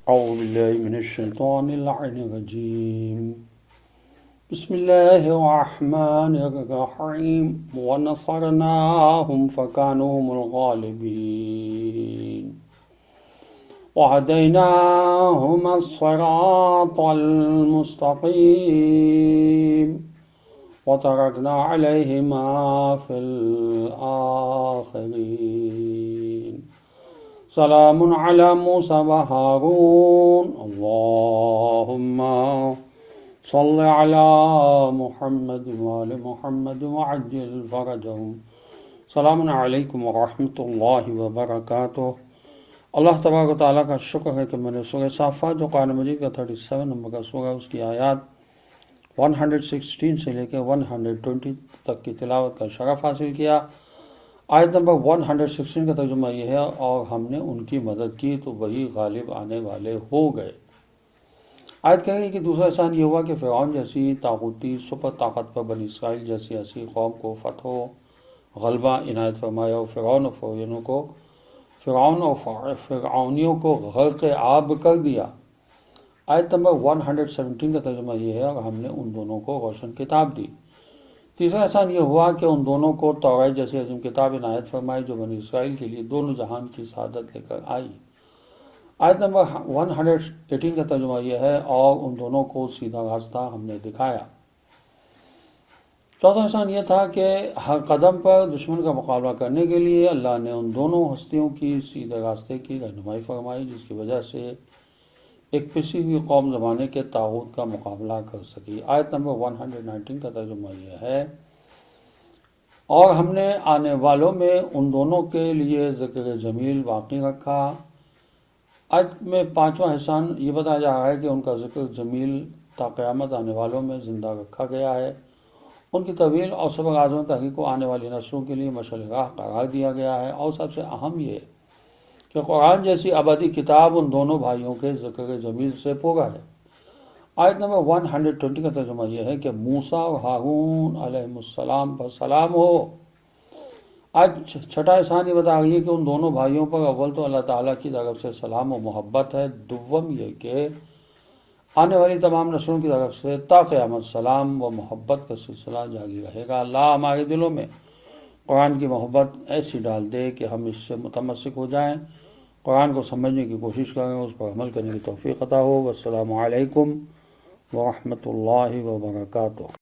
أعوذ بالله من الشيطان اللعين الرجيم بسم الله الرحمن الرحيم ونصرناهم فكانوا هم الغالبين وهديناهما الصراط المستقيم وتركنا عليهما في الآخرين سلام على موسى وهارون اللهم صل على محمد وآل محمد وعجل فرجهم سلام علیکم ورحمۃ اللہ وبرکاتہ۔ اللہ تبارک و تعالیٰ کا شکر ہے کہ میں نے سورہ صافات جو قرآن مجید کا 37 نمبر کا سورہ اس کی آیات 116 سے لے کے 120 تک کی تلاوت کا شرف حاصل کیا۔ آیت نمبر 116 کا ترجمہ یہ ہے، اور ہم نے ان کی مدد کی تو وہی غالب آنے والے ہو گئے۔ آیت کہے گی کہ دوسرا احسان یہ ہوا کہ فرعون جیسی طاغوتی سپر طاقت پر بنی اسرائیل جیسی ایسی قوم کو فتح و غلبہ عنایت فرمایا، اور فرعون اور فرعونیوں کو غرق آب کر دیا۔ آیت نمبر 117 کا ترجمہ یہ ہے، اور ہم نے ان دونوں کو روشن کتاب دی۔ تیسرا احسان یہ ہوا کہ ان دونوں کو توریت جیسی عظیم کتاب عنایت فرمائی جو بنی اسرائیل کے لیے دونوں جہان کی سعادت لے کر آئی۔ آیت نمبر 118 کا ترجمہ یہ ہے، اور ان دونوں کو سیدھا راستہ ہم نے دکھایا۔ چوتھا احسان یہ تھا کہ ہر قدم پر دشمن کا مقابلہ کرنے کے لیے اللہ نے ان دونوں ہستیوں کی سیدھے راستے کی رہنمائی فرمائی، جس کی وجہ سے ایک پسی ہوئی قوم زمانے کے طاغوت کا مقابلہ کر سکی۔ آیت نمبر 119 کا ترجمہ یہ ہے، اور ہم نے آنے والوں میں ان دونوں کے لیے ذکر جمیل باقی رکھا۔ آیت میں پانچواں احسان یہ بتایا جا رہا ہے کہ ان کا ذکر جمیل تا قیامت آنے والوں میں زندہ رکھا گیا ہے، ان کی طویل اور صبر آزما تحقیق کو آنے والی نسلوں کے لیے مشعل راہ قرار دیا گیا ہے، اور سب سے اہم یہ کہ قرآن جیسی ابدی کتاب ان دونوں بھائیوں کے ذکر جمیل سے پورا ہے۔ آیت نمبر 120 کا ترجمہ یہ ہے کہ موسیٰ اور ہارون علیہ السلام پر سلام ہو۔ آج چھٹا احسان یہ بتا رہی ہے کہ ان دونوں بھائیوں پر اول تو اللہ تعالیٰ کی طرف سے سلام و محبت ہے، دوم یہ کہ آنے والی تمام نسلوں کی طرف سے تا قیامت سلام و محبت کا سلسلہ جاری رہے گا۔ اللہ ہمارے دلوں میں قرآن کی محبت ایسی ڈال دے کہ ہم اس سے متمسک ہو جائیں، قرآن کو سمجھنے کی کوشش کریں، اس پر عمل کرنے کی توفیق عطا ہو۔ والسلام علیکم ورحمۃ اللہ وبرکاتہ۔